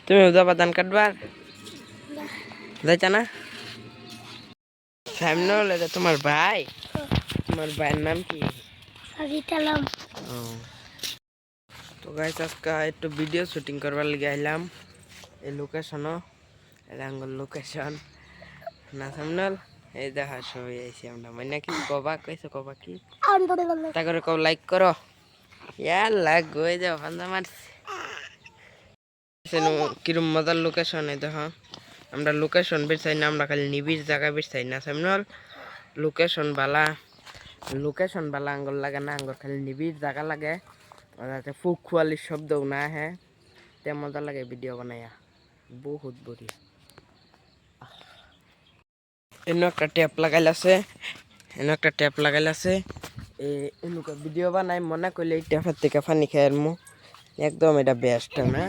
তুমি যাবা ধান কাটবার যাইতা না সামনে হলে তোমার ভাই তোমার ভাইয়ের নাম কি তো গাইস আজকে একটু ভিডিও শুটিং করবার লিগে আইলাম এই লোকেশনও রাঙ্গল লোকেশন না সামনে এই দেখা সবাই আইসি আমরা মানে কি কবা কইছো কবা কি তা করে কও লাইক করো ইয়ার লাগ হয়ে যাও ফান্দা মারছি কিরম মজার লোকেশন এই দেখো আমরা লোকেশন বের চাই না আমরা খালি নিবিড় জায়গা বের চাই না সামনে লোকেশন বালা আঙ্গুর লাগে না আঙ্গুর খালি নিবিড় জায়গা লাগে যাতে ফুক খুয়ালির শব্দও না হ্যাঁ তে মজা লাগে ভিডিও বানাইয়া বহুত বড়িয়া এনে একটা ট্যাপ লাগাইল আছে এনেকুৱা ভিডিও বানাই মনে করলে এই ট্যাপের থেকে পানি খাই মু একদম এটা বেস্ট না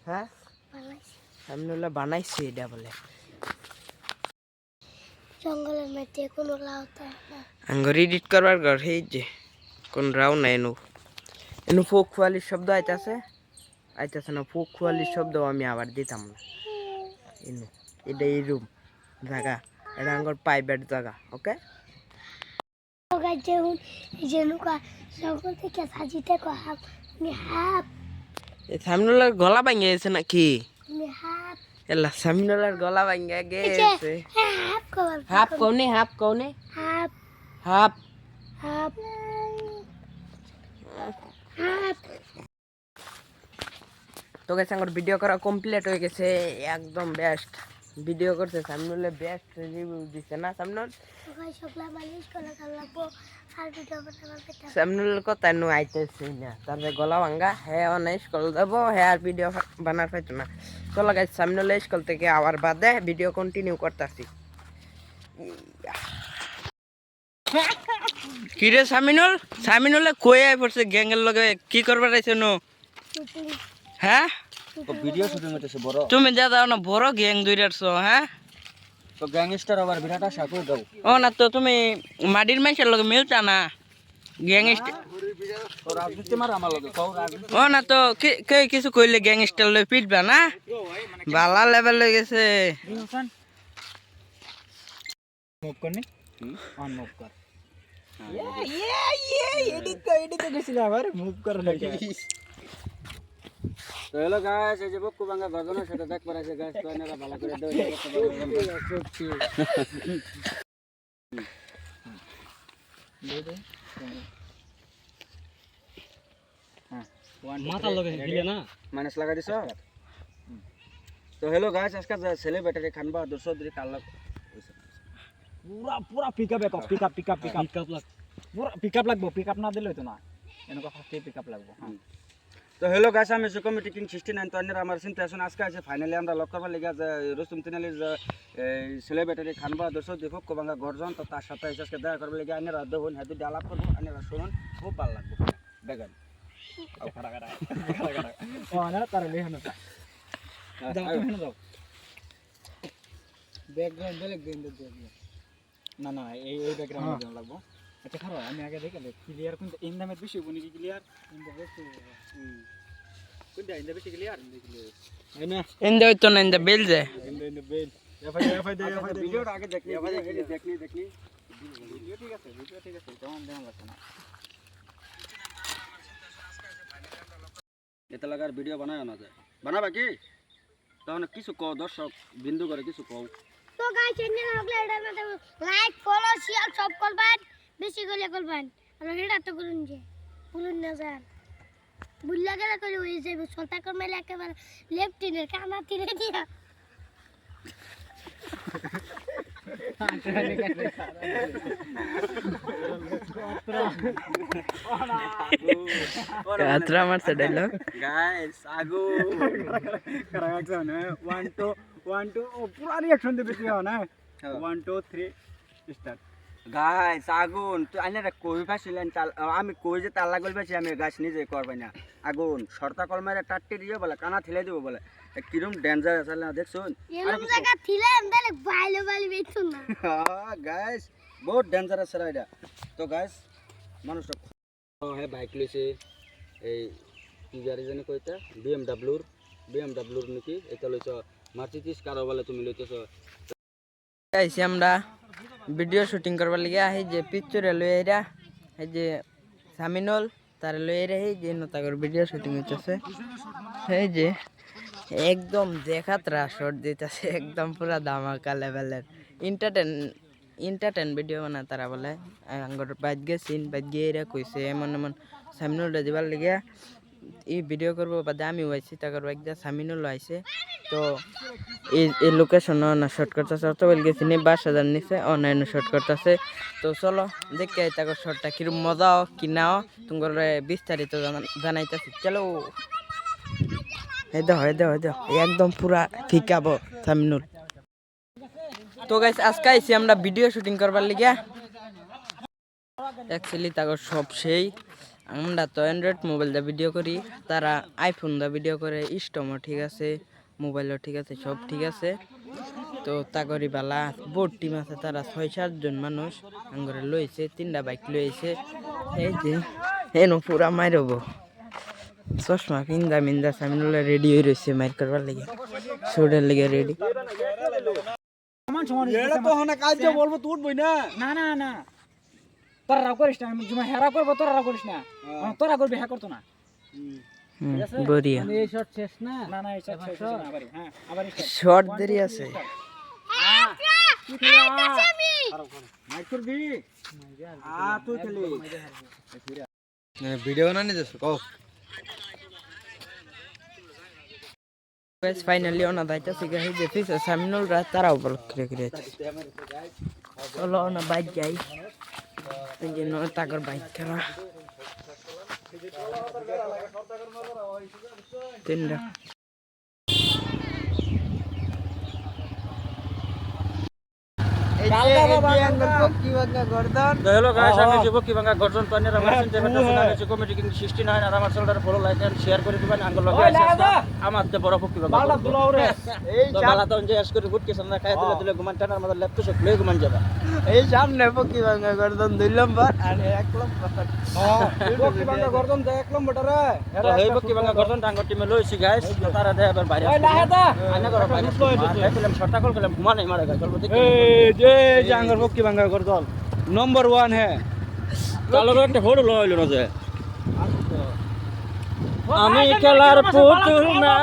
হ্যাঁ সামনে হলে বানাইছি এটা বলে জঙ্গলের মধ্যে কোনো লাউতা না আঙ্গুর এডিট করবার ঘর এই যে কোন রাও নাই এনু ফোক খুয়ালির শব্দ আইতাছে না ফোক খুয়ালির শব্দ আমি আবার দিতাম না এনু এটা এই রুম জায়গা এটা আঙ্গুর প্রাইভেট জায়গা ওকে জঙ্গল থেকে সাজিতে হাফ সামনেলার গলা ভাঙে গেছে নাকি হাফ এলা সামনেলার গলা ভাঙে গেছে হাফ কওনে হাফ হাফ হাফ হাফ তো গেছে আমার ভিডিও করা কমপ্লিট হয়ে গেছে একদম বেস্ট ভিডিও করতে সামনে বেস্ট রিভিউ দিছে না সামনে সামনের কথা নু আইতেছে না তারপরে গলা ভাঙ্গা হ্যাঁ অনেক স্কুল যাবো হ্যাঁ আর ভিডিও বানার পাইতো না চলো গাইস সামনে স্কুল থেকে আবার বাদে ভিডিও কন্টিনিউ করতেছি কিরে সামিনুলে কই আই পড়ছে গ্যাংয়ের লগে কি করবার আইছে নো হ্যাঁ ভিডিও শুটিং হইতেছে বড় তুমি যা দাও না বড় গ্যাং দুইটারছো হ্যাঁ তো গ্যাংস্টার আবার বিরাট আশা করে দাও ও না তো তুমি মাটির মানুষের লগে মিলতা না গ্যাংস্টার তো রাজনীতি মার আমার লগে কও রাজনীতি ও না তো কে কিছু কইলে গ্যাংস্টার লই পিটবা না বালা লেভেল হয়ে গেছে মুভ করনি অন মুভ কর এডিট তো গেছিল আবার মুভ কর নাকি তো হ্যালো গাইস এই যে বক্কু ভাঙা গজনের সাথে দেখবার আছে গাইস তো এনারা ভালো করে দাও মাথা লগে দিলে না মাইনাস লাগা দিছো তো হ্যালো গাইস আজকে ছেলে ব্যাটারি খানবা 200 দিকে কাল পুরা পিকআপ লাগ পুরা পিকআপ লাগবো পিকআপ না দিলে হইতো না এনেকা ফাস্টে পিকআপ লাগবো তো হ্যালো গাইস আমি সুকমিটি কিং 69 তো আপনারা আমার চিন্তা আসুন আজকে আছে ফাইনালি আমরা লক করবার লাগা যে রসুম তিনালি ছেলে ব্যাটারি খানবা 200 দেখো কোবাঙ্গা গর্জন তো তার সাথে আজকে দেখা করবার লাগা আপনারা দেখুন হেতু ডালাপ করব আপনারা শুনুন খুব ভালো লাগবে দেখেন ও না তার লেহনা দাও তুমি দাও ব্যাকগ্রাউন্ড দিন না না এই ব্যাকগ্রাউন্ড দেওয়া লাগবে আচ্ছা খারাপ আমি আগে দেখে ক্লিয়ার কোন ইনদামের বেশি বনি কি ক্লিয়ার ইনদা বেশি কোনটা ইনদা বেশি ক্লিয়ার এনা ইন্দা তো না ইন্দা বেল যায় ইনদা বেল এফআই ভিডিওটা আগে দেখনি দেখনি ভিডিও ঠিক আছে তেমন দেওয়া লাগছে না এটা লাগার ভিডিও বানায় না যায় বানাবা কি তখন কিছু কও দর্শক বিন্দু করে কিছু কও তো গাইস চ্যানেল লাগলে এটা মধ্যে লাইক ফলো শেয়ার সব করবেন বেশি করে করবেন আর এটা তো করুন যে ভুলুন না যান ভুল লাগে না করে ওই যে সলতা কর মেলে একেবারে লেফটিনের কানা তীরে দিয়া আত্রা মারছে ডায়লগ গাইস আগো করা না 1 2 ও পুরা রিঅ্যাকশন দিবে কি না 1 2 3 স্টার্ট গাইস আগুন তো আইনারা কই ফাছিলেন আমি কই যে তালা গল পাছি আমি গাছ নিজে করবাই না আগুন শর্তা কল মারে টাট্টি দিও বলে কানা থিলাই দিব বলে কিরম ডেঞ্জার আছে না দেখছুন এরকম জায়গা থিলে আমদালে বাইলো বাইলো বেচুন না হ্যাঁ গাইস বহুত ডেঞ্জার আছে এটা তো গাইস মানুষ হে বাইক লইছে এই কি গাড়ি জানি কইতা BMW BMW নাকি এটা লইছ মার্সিডিজ কারো বলে তুমি লইতেছ আইছি আমরা ভিডিও শুটিং করবার লাগে এই যে পিকচারে লই এরা এই যে সামিনুল তার লই এরা এই যে নতাগর ভিডিও শুটিং হইতেছে এই যে একদম দেখাতরা শট দিতেছে একদম পুরা ধামাকা লেভেলের ইন্টারটেন ভিডিও বানা তারা বলে আঙ্গর বাইক গে সিন বাইক গিয়ে এরা কইছে এমন এমন সামিনুল দিবার লাগে এই ভিডিও করব বাদে আমি হইছি তাকর বাইক দা সামিনুল আইছে তো এই লোকেশন না শর্ট করতেছে তো বল গেছি নি 22,000 নিচে অনলাইনে শর্ট করতেছে তো চলো দেখে তাকর শর্টটা কি মজা কি নাও তোমার বিস্তারিত জানাইতেছি চলো এই দাও একদম পুরা ফিকাবো সামিনুল তো গাইস আজকে আইছি আমরা ভিডিও শুটিং করবার লাগিয়া অ্যাকচুয়ালি তাকর সব সেই আমরা তো অ্যান্ড্রয়েড মোবাইল দিয়ে ভিডিও করি তারা আইফোন দিয়ে ভিডিও করে স্টমও ঠিক আছে মোবাইলও ঠিক আছে সব ঠিক আছে তো তাগরি বালা বোর্ড টিম আছে তারা 6-7 জন মানুষ আঙ্গরে লইছে 3টা বাইক লইছে এই যে এনো পুরা মাইরব চশমা মিন্দা সামিনুল রেডি হয়ে রয়েছে মাইর করবার লাগে শুটের লাগে রেডি এটা তো হনা কাজ যে বলবো তুই উঠবই না না না না তোরা রাগ করিস না আমি জুমা হেরা করবো তোরা রাগ করিস না তোরা করবি হ্যাঁ করতো না বড়িয়া এই শট শেষ না না না এই শট শেষ না আবার হ্যাঁ আবার শর্ট দেরি আছে মাইক করবি তুই খেলি ভিডিও না নিতেছ কও গাইস ফাইনালি ওনা দাইতাছে গাইস দেখিস সামিনুল রাত তারা উপর করে চলো না বাইক যাই এই যে নো তাকর বাইক করা তিনটা হ্যালো গাইস আমি যুবক কি ভাঙা গর্জন পানের আমার চিন্তা করতে শুনে আমি কমিটি কিং 69 আর আমার চ্যানেলটা ফলো লাইক এন্ড শেয়ার করে দিবেন আঙ্গুল লগে আমার তে বড় ফুকি ভাঙা বালা দুলাও রে এই বালা তো যে এস করে গুড কে সামনে খায় দিলে গুমান টানার মধ্যে লেপটো সব প্লে গুমান যাবে এই সামনে পকি ভাঙা গর্দন 2 নম্বর আর 1 নম্বর পকি ভাঙা গর্জন 1 নম্বর রে তো এই পকি ভাঙা গর্জন ডাঙ্গর টিমে লইছি গাইস তারা দে এবার বাইরে ওই লাহাদা আনা করো বাইরে খাইলাম শর্টা কল করলাম ঘুমা নাই মারা গাইস চলবো দেখি এই যে জাঙ্গর পকি ভাঙা গর্জন नंबर 1 है চলো একটা হোড় লইলো না যে আমি খেলার পুতুল না